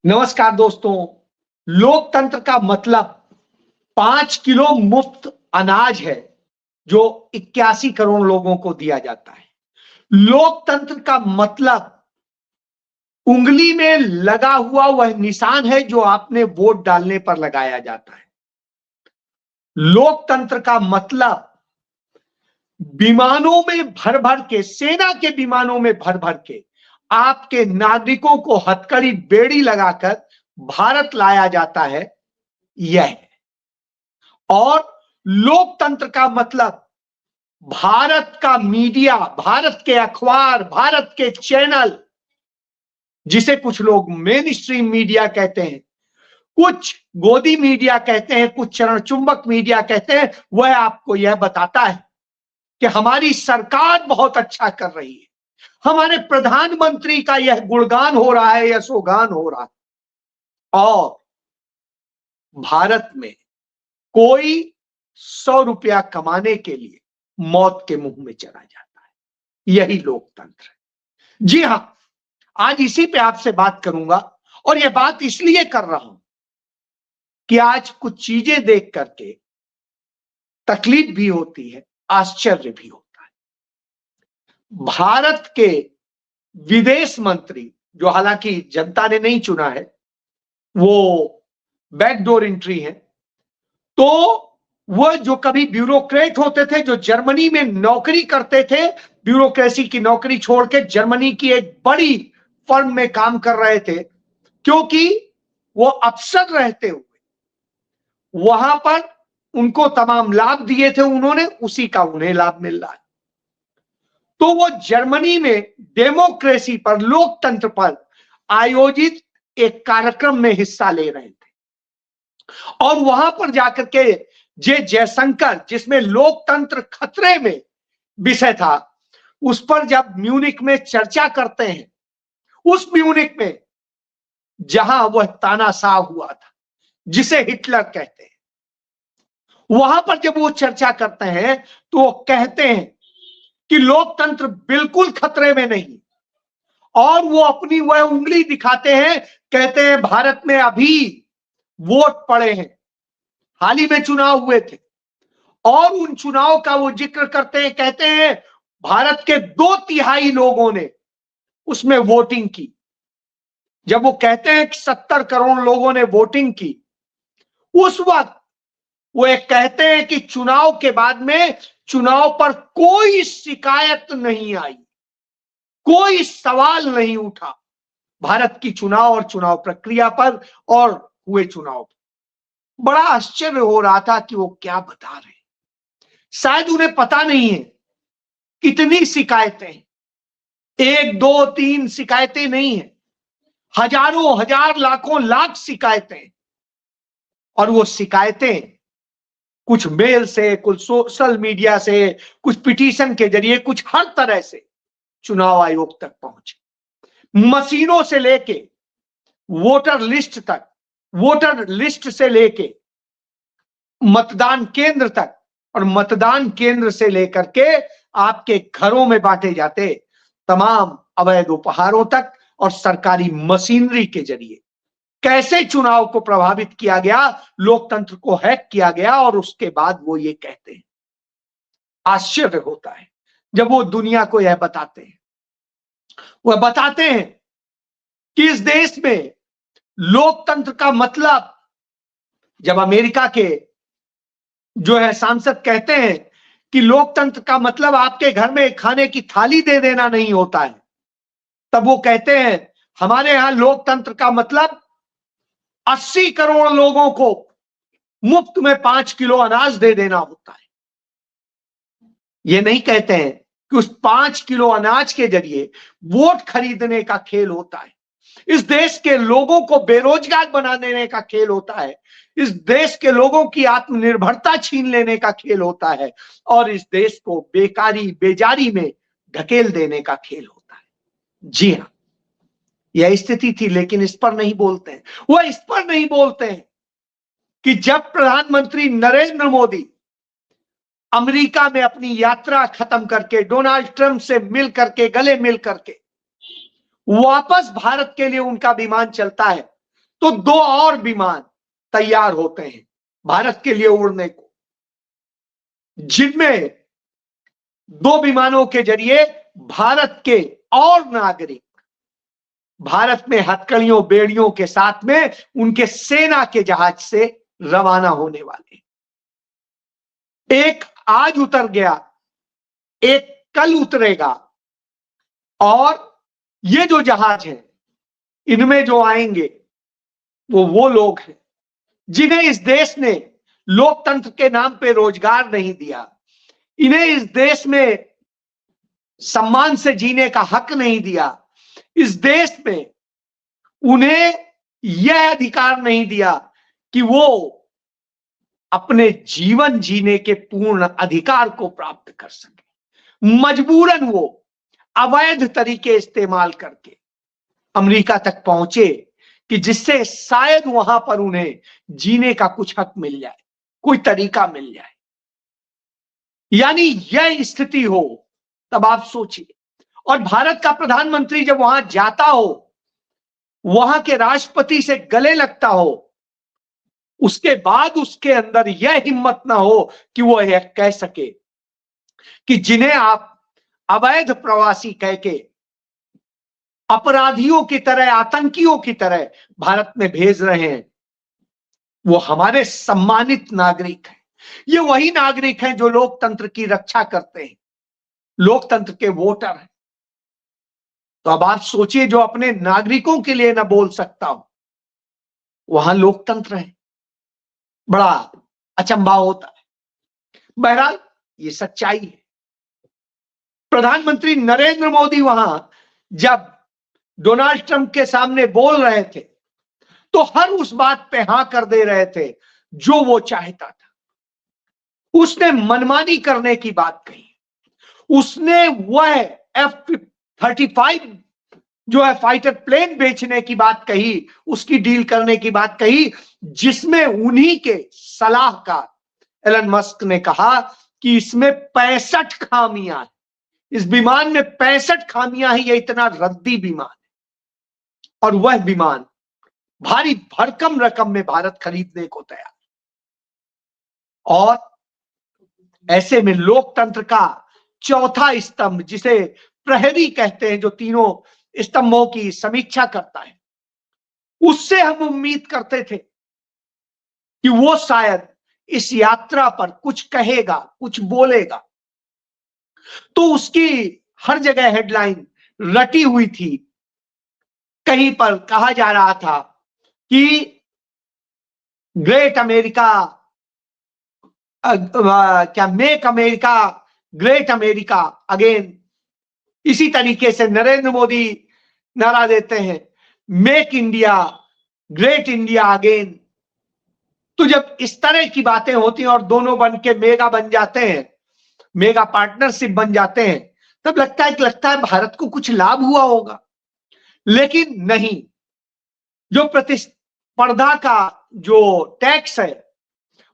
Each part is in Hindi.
नमस्कार दोस्तों। लोकतंत्र का मतलब 5 किलो मुफ्त अनाज है जो 81 करोड़ लोगों को दिया जाता है। लोकतंत्र का मतलब उंगली में लगा हुआ वह निशान है जो आपने वोट डालने पर लगाया जाता है। लोकतंत्र का मतलब विमानों में भर भर के, सेना के विमानों में भर भर के आपके नागरिकों को हथकड़ी बेड़ी लगाकर भारत लाया जाता है, यह है। और लोकतंत्र का मतलब भारत का मीडिया, भारत के अखबार, भारत के चैनल, जिसे कुछ लोग मेन स्ट्रीम मीडिया कहते हैं, कुछ गोदी मीडिया कहते हैं, कुछ चरण चुंबक मीडिया कहते हैं, वह आपको यह बताता है कि हमारी सरकार बहुत अच्छा कर रही है, हमारे प्रधानमंत्री का यह गुणगान हो रहा है, यशोगान हो रहा है। और भारत में कोई 100 रुपया कमाने के लिए मौत के मुंह में चला जाता है। यही लोकतंत्र है। जी हां, आज इसी पे आपसे बात करूंगा और यह बात इसलिए कर रहा हूं कि आज कुछ चीजें देख करके तकलीफ भी होती है, आश्चर्य भी होता है। भारत के विदेश मंत्री, जो हालांकि जनता ने नहीं चुना है, वो बैकडोर एंट्री है, तो वह जो कभी ब्यूरोक्रेट होते थे, जो जर्मनी में नौकरी करते थे, ब्यूरोक्रेसी की नौकरी छोड़ के जर्मनी की एक बड़ी फर्म में काम कर रहे थे, क्योंकि वो अफसर रहते हुए वहां पर उनको तमाम लाभ दिए थे उन्होंने, उसी का उन्हें लाभ मिल रहा है। तो वो जर्मनी में डेमोक्रेसी पर, लोकतंत्र पर आयोजित एक कार्यक्रम में हिस्सा ले रहे थे और वहां पर जाकर के जे जयशंकर, जिसमें लोकतंत्र खतरे में विषय था, उस पर जब म्यूनिक में चर्चा करते हैं, उस म्यूनिक में जहां वह तानाशाह हुआ था, जिसे हिटलर कहते हैं, वहां पर जब वो चर्चा करते हैं तो वो कहते हैं कि लोकतंत्र बिल्कुल खतरे में नहीं, और वो अपनी वह उंगली दिखाते हैं, कहते हैं भारत में अभी वोट पड़े हैं, हाल ही में चुनाव हुए थे, और उन चुनाव का वो जिक्र करते हैं, कहते हैं भारत के 2/3 लोगों ने उसमें वोटिंग की। जब वो कहते हैं कि 70 करोड़ लोगों ने वोटिंग की, उस वक्त वो एक कहते हैं कि चुनाव के बाद में चुनाव पर कोई शिकायत नहीं आई, कोई सवाल नहीं उठा भारत की चुनाव और चुनाव प्रक्रिया पर और हुए चुनाव पर। बड़ा आश्चर्य हो रहा था कि वो क्या बता रहे हैं। शायद उन्हें पता नहीं है कितनी शिकायतें, 1 2 3 शिकायतें नहीं है, हजारों हजार लाखों लाख शिकायतें। और वो शिकायतें कुछ मेल से, कुछ सोशल मीडिया से, कुछ पिटीशन के जरिए, कुछ हर तरह से चुनाव आयोग तक पहुंचे। मशीनों से लेके वोटर लिस्ट तक, वोटर लिस्ट से लेके मतदान केंद्र तक, और मतदान केंद्र से लेकर के आपके घरों में बांटे जाते तमाम अवैध उपहारों तक, और सरकारी मशीनरी के जरिए कैसे चुनाव को प्रभावित किया गया, लोकतंत्र को हैक किया गया। और उसके बाद वो ये कहते हैं, आश्चर्य होता है जब वो दुनिया को यह बताते हैं। वह बताते हैं कि इस देश में लोकतंत्र का मतलब, जब अमेरिका के जो है सांसद कहते हैं कि लोकतंत्र का मतलब आपके घर में खाने की थाली दे देना नहीं होता है, तब वो कहते हैं हमारे यहां लोकतंत्र का मतलब 80 करोड़ लोगों को मुफ्त में 5 किलो अनाज दे देना होता है। ये नहीं कहते हैं कि उस 5 किलो अनाज के जरिए वोट खरीदने का खेल होता है, इस देश के लोगों को बेरोजगार बना देने का खेल होता है, इस देश के लोगों की आत्मनिर्भरता छीन लेने का खेल होता है, और इस देश को बेकारी, बेजारी में ढकेल देने का खेल होता है। जी हां, यह स्थिति थी, लेकिन इस पर नहीं बोलते हैं। वह इस पर नहीं बोलते हैं कि जब प्रधानमंत्री नरेंद्र मोदी अमेरिका में अपनी यात्रा खत्म करके, डोनाल्ड ट्रंप से मिल करके, गले मिल करके वापस भारत के लिए उनका विमान चलता है, तो 2 और विमान तैयार होते हैं भारत के लिए उड़ने को, जिनमें 2 विमानों के जरिए भारत के और नागरिक भारत में हथकड़ियों बेड़ियों के साथ में उनके सेना के जहाज से रवाना होने वाले। एक आज उतर गया, एक कल उतरेगा, और ये जो जहाज है इनमें जो आएंगे वो लोग हैं जिन्हें इस देश ने लोकतंत्र के नाम पे रोजगार नहीं दिया, इन्हें इस देश में सम्मान से जीने का हक नहीं दिया, इस देश में उन्हें यह अधिकार नहीं दिया कि वो अपने जीवन जीने के पूर्ण अधिकार को प्राप्त कर सके। मजबूरन वो अवैध तरीके इस्तेमाल करके अमेरिका तक पहुंचे कि जिससे शायद वहां पर उन्हें जीने का कुछ हक मिल जाए, कोई तरीका मिल जाए। यानी यह स्थिति हो तब आप सोचिए, और भारत का प्रधानमंत्री जब वहां जाता हो, वहां के राष्ट्रपति से गले लगता हो, उसके बाद उसके अंदर यह हिम्मत ना हो कि वो यह कह सके कि जिन्हें आप अवैध प्रवासी कह के अपराधियों की तरह, आतंकियों की तरह भारत में भेज रहे हैं, वो हमारे सम्मानित नागरिक हैं। ये वही नागरिक हैं जो लोकतंत्र की रक्षा करते हैं, लोकतंत्र के वोटर हैं। तो अब आप सोचिए, जो अपने नागरिकों के लिए ना बोल सकता हो, वहां लोकतंत्र है, बड़ा अचंभा होता है। बहरहाल ये सच्चाई है। प्रधानमंत्री नरेंद्र मोदी वहां जब डोनाल्ड ट्रंप के सामने बोल रहे थे तो हर उस बात पे हां कर दे रहे थे जो वो चाहता था। उसने मनमानी करने की बात कही, उसने वह F-35 जो है फाइटर प्लेन बेचने की बात कही, उसकी डील करने की बात कही, जिसमें उन्हीं के सलाहकार एलन मस्क ने कहा कि इसमें 65 खामियां हैं, इस विमान में 65 खामियां हैं, ये इतना रद्दी विमान है। और वह विमान भारी भरकम रकम में भारत खरीदने को तैयार। और ऐसे में लोकतंत्र का चौथा स्तंभ, जिसे प्रहरी कहते हैं, जो तीनों स्तंभों की समीक्षा करता है, उससे हम उम्मीद करते थे कि वो शायद इस यात्रा पर कुछ कहेगा, कुछ बोलेगा। तो उसकी हर जगह हेडलाइन रटी हुई थी। कहीं पर कहा जा रहा था कि ग्रेट अमेरिका, क्या make America great America again. इसी तरीके से नरेंद्र मोदी नारा देते हैं, make India great India again. तो जब इस तरह की बातें होती हैं और दोनों बन के मेगा बन जाते हैं, मेगा पार्टनरशिप बन जाते हैं, तब लगता है भारत को कुछ लाभ हुआ होगा। लेकिन नहीं, जो प्रतिस्पर्धा का जो टैक्स है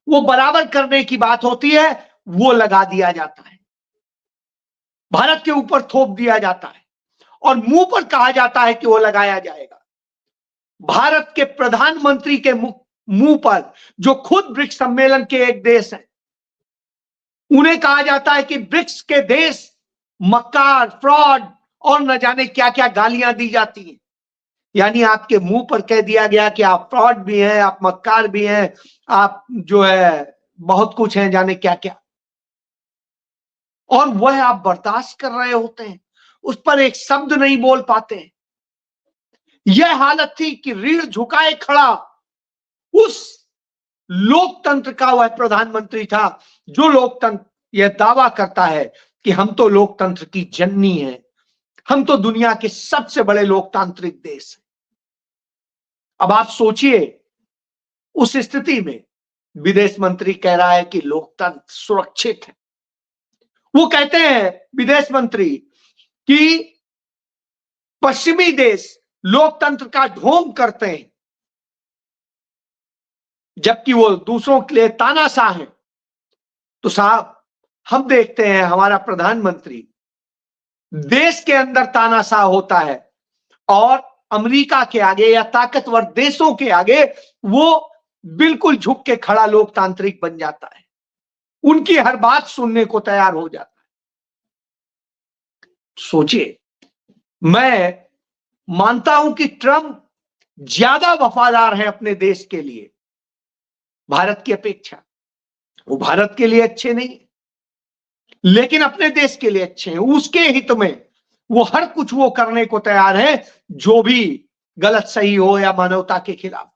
वो बराबर करने की बात होती है, वो लगा दिया जाता है, भारत के ऊपर थोप दिया जाता है, और मुंह पर कहा जाता है कि वो लगाया जाएगा। भारत के प्रधानमंत्री के मुंह पर, जो खुद ब्रिक्स सम्मेलन के एक देश हैं, उन्हें कहा जाता है कि ब्रिक्स के देश मक्कार, फ्रॉड और न जाने क्या क्या गालियां दी जाती हैं। यानी आपके मुंह पर कह दिया गया कि आप फ्रॉड भी हैं, आप मक्कार भी हैं, आप जो है बहुत कुछ हैं, जाने क्या क्या, और वह आप बर्दाश्त कर रहे होते हैं, उस पर एक शब्द नहीं बोल पाते हैं। यह हालत थी कि रीढ़ झुकाए खड़ा उस लोकतंत्र का वह प्रधानमंत्री था, जो लोकतंत्र यह दावा करता है कि हम तो लोकतंत्र की जननी हैं, हम तो दुनिया के सबसे बड़े लोकतांत्रिक देश हैं। अब आप सोचिए, उस स्थिति में विदेश मंत्री कह रहा है कि लोकतंत्र सुरक्षित है। वो कहते हैं विदेश मंत्री कि पश्चिमी देश लोकतंत्र का ढोंग करते हैं, जबकि वो दूसरों के लिए तानाशाह हैं। तो साहब, हम देखते हैं हमारा प्रधानमंत्री देश के अंदर तानाशाह होता है और अमेरिका के आगे या ताकतवर देशों के आगे वो बिल्कुल झुक के खड़ा लोकतांत्रिक बन जाता है, उनकी हर बात सुनने को तैयार हो जाता है। सोचिए, मैं मानता हूं कि ट्रंप ज्यादा वफादार है अपने देश के लिए भारत की अपेक्षा। वो भारत के लिए अच्छे नहीं, लेकिन अपने देश के लिए अच्छे हैं। उसके हित में वो हर कुछ वो करने को तैयार है जो भी गलत सही हो या मानवता के खिलाफ।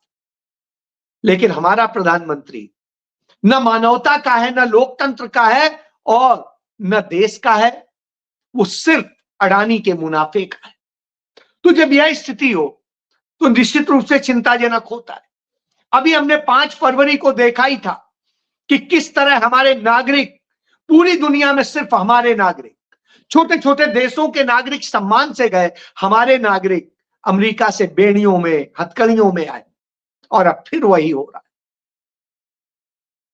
लेकिन हमारा प्रधानमंत्री न मानवता का है, न लोकतंत्र का है और न देश का है, वो सिर्फ अडानी के मुनाफे का है। तो जब यह स्थिति हो तो निश्चित रूप से चिंताजनक होता है। अभी हमने 5 फरवरी को देखा ही था कि किस तरह हमारे नागरिक, पूरी दुनिया में सिर्फ हमारे नागरिक, छोटे छोटे देशों के नागरिक सम्मान से गए, हमारे नागरिक अमेरिका से बेड़ियों में, हथकड़ियों में आए। और अब फिर वही हो रहा है।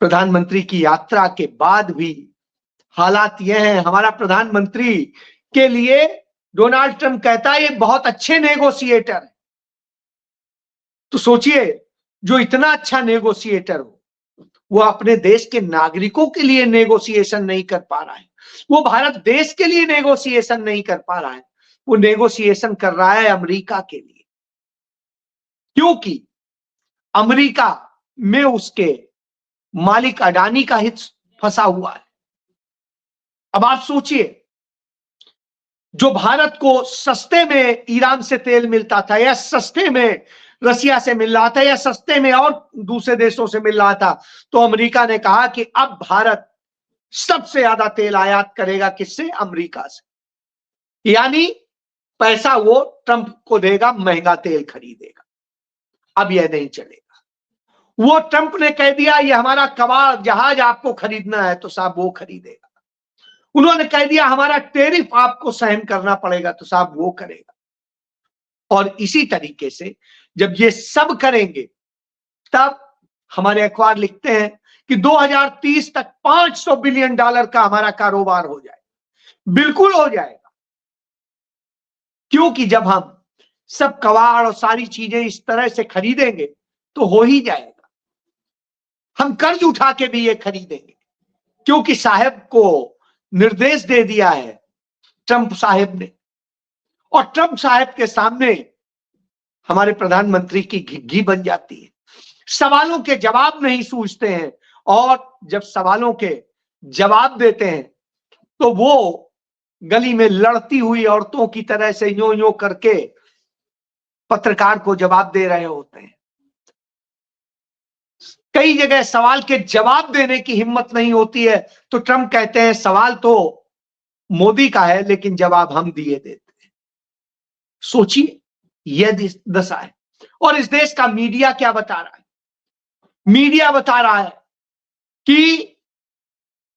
प्रधानमंत्री की यात्रा के बाद भी हालात यह है। हमारा प्रधानमंत्री के लिए डोनाल्ड ट्रंप कहता है ये बहुत अच्छे नेगोशिएटर है। तो सोचिए, जो इतना अच्छा नेगोशिएटर हो वो अपने देश के नागरिकों के लिए नेगोशिएशन नहीं कर पा रहा है, वो भारत देश के लिए नेगोशिएशन नहीं कर पा रहा है, वो नेगोशिएशन कर रहा है अमेरिका के लिए, क्योंकि अमेरिका में उसके मालिक अडानी का हित फंसा हुआ है। अब आप सोचिए, जो भारत को सस्ते में ईरान से तेल मिलता था या सस्ते में रसिया से मिल रहा था या सस्ते में और दूसरे देशों से मिल रहा था, तो अमेरिका ने कहा कि अब भारत सबसे ज्यादा तेल आयात करेगा। किससे? अमेरिका से। यानी पैसा वो ट्रंप को देगा, महंगा तेल खरीदेगा। अब यह नहीं चलेगा। वो ट्रंप ने कह दिया ये हमारा कबाड़ जहाज आपको खरीदना है तो साहब वो खरीदेगा। उन्होंने कह दिया हमारा टैरिफ आपको सहन करना पड़ेगा तो साहब वो करेगा। और इसी तरीके से जब ये सब करेंगे तब हमारे अखबार लिखते हैं कि 2030 तक $500 बिलियन का हमारा कारोबार हो जाएगा। बिल्कुल हो जाएगा, क्योंकि जब हम सब कबाड़ और सारी चीजें इस तरह से खरीदेंगे तो हो ही जाएगा। हम कर्ज उठा के भी ये खरीदेंगे, क्योंकि साहब को निर्देश दे दिया है ट्रंप साहब ने। और ट्रंप साहब के सामने हमारे प्रधानमंत्री की घिघी बन जाती है। सवालों के जवाब नहीं सूझते हैं, और जब सवालों के जवाब देते हैं तो वो गली में लड़ती हुई औरतों की तरह से यो यो करके पत्रकार को जवाब दे रहे होते हैं। कई जगह सवाल के जवाब देने की हिम्मत नहीं होती है तो ट्रंप कहते हैं सवाल तो मोदी का है लेकिन जवाब हम दिए देते हैं। सोचिए, यह दशा है। और इस देश का मीडिया क्या बता रहा है? मीडिया बता रहा है कि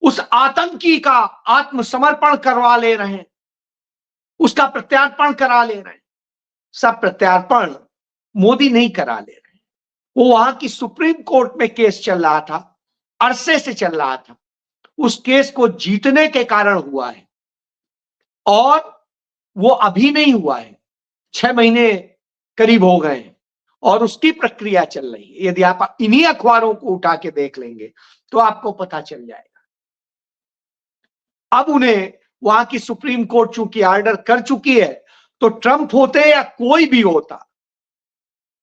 उस आतंकी का आत्मसमर्पण करवा ले रहे हैं, उसका प्रत्यार्पण करा ले रहे हैं। सब प्रत्यार्पण मोदी नहीं करा ले रहे। वो वहां की सुप्रीम कोर्ट में केस चल रहा था, अरसे से चल रहा था। उस केस को जीतने के कारण हुआ है, और वो अभी नहीं हुआ है, 6 महीने करीब हो गए हैं और उसकी प्रक्रिया चल रही है। यदि आप इन्हीं अखबारों को उठा के देख लेंगे तो आपको पता चल जाएगा। अब उन्हें वहां की सुप्रीम कोर्ट चूंकि ऑर्डर कर चुकी है, तो ट्रंप होते या कोई भी होता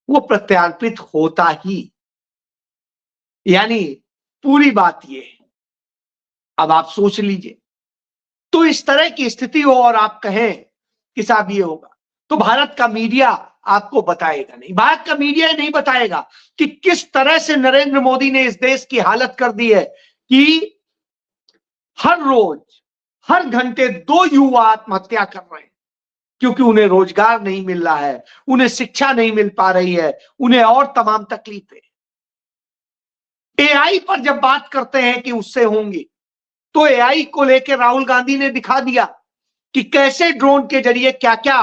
वो प्रत्यार्पित होता ही। यानी पूरी बात ये है। अब आप सोच लीजिए, तो इस तरह की स्थिति हो और आप कहें कि साहब ये होगा, तो भारत का मीडिया आपको बताएगा नहीं। भारत का मीडिया नहीं बताएगा कि किस तरह से नरेंद्र मोदी ने इस देश की हालत कर दी है कि हर रोज हर घंटे 2 युवा आत्महत्या कर रहे हैं, क्योंकि उन्हें रोजगार नहीं मिल रहा है, उन्हें शिक्षा नहीं मिल पा रही है, उन्हें और तमाम तकलीफें। एआई पर जब बात करते हैं कि उससे होंगी, तो एआई को लेकर राहुल गांधी ने दिखा दिया कि कैसे ड्रोन के जरिए क्या क्या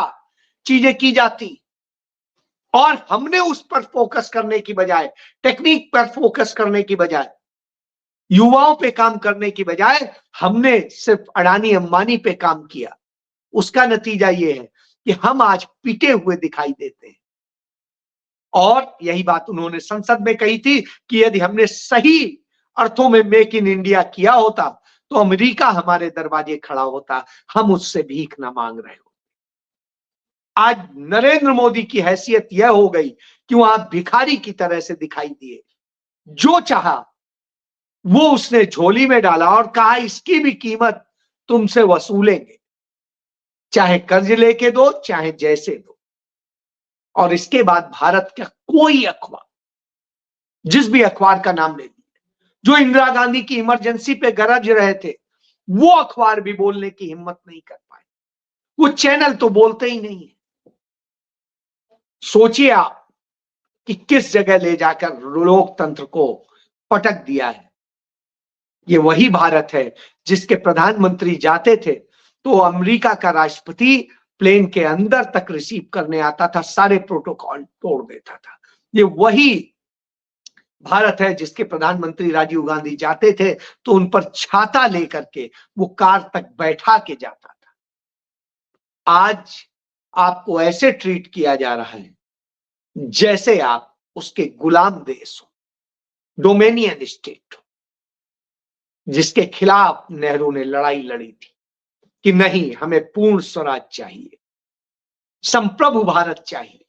चीजें की जाती, और हमने उस पर फोकस करने की बजाय, टेक्निक पर फोकस करने की बजाय, युवाओं पे काम करने की बजाय हमने सिर्फ अडानी अंबानी पे काम किया। उसका नतीजा यह है कि हम आज पिटे हुए दिखाई देते हैं। और यही बात उन्होंने संसद में कही थी कि यदि हमने सही अर्थों में मेक इन इंडिया किया होता तो अमेरिका हमारे दरवाजे खड़ा होता, हम उससे भीख ना मांग रहे हो। आज नरेंद्र मोदी की हैसियत यह हो गई कि वो आप भिखारी की तरह से दिखाई दिए, जो चाहा वो उसने झोली में डाला और कहा इसकी भी कीमत तुमसे वसूलेंगे, चाहे कर्ज लेके दो चाहे जैसे दो। और इसके बाद भारत का कोई अखबार, जिस भी अखबार का नाम ले लीजिए, जो इंदिरा गांधी की इमरजेंसी पे गरज रहे थे, वो अखबार भी बोलने की हिम्मत नहीं कर पाए। वो चैनल तो बोलते ही नहीं है। सोचिए आप कि किस जगह ले जाकर लोकतंत्र को पटक दिया है। ये वही भारत है जिसके प्रधानमंत्री जाते थे तो अमेरिका का राष्ट्रपति प्लेन के अंदर तक रिसीव करने आता था, सारे प्रोटोकॉल तोड़ देता था। ये वही भारत है जिसके प्रधानमंत्री राजीव गांधी जाते थे तो उन पर छाता लेकर के वो कार तक बैठा के जाता था। आज आपको ऐसे ट्रीट किया जा रहा है जैसे आप उसके गुलाम देश हो, डोमेनियन स्टेट हो, जिसके खिलाफ नेहरू ने लड़ाई लड़ी थी कि नहीं, हमें पूर्ण स्वराज चाहिए, संप्रभु भारत चाहिए।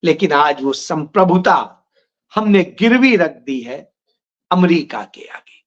लेकिन आज वो संप्रभुता हमने गिरवी रख दी है अमेरिका के आगे।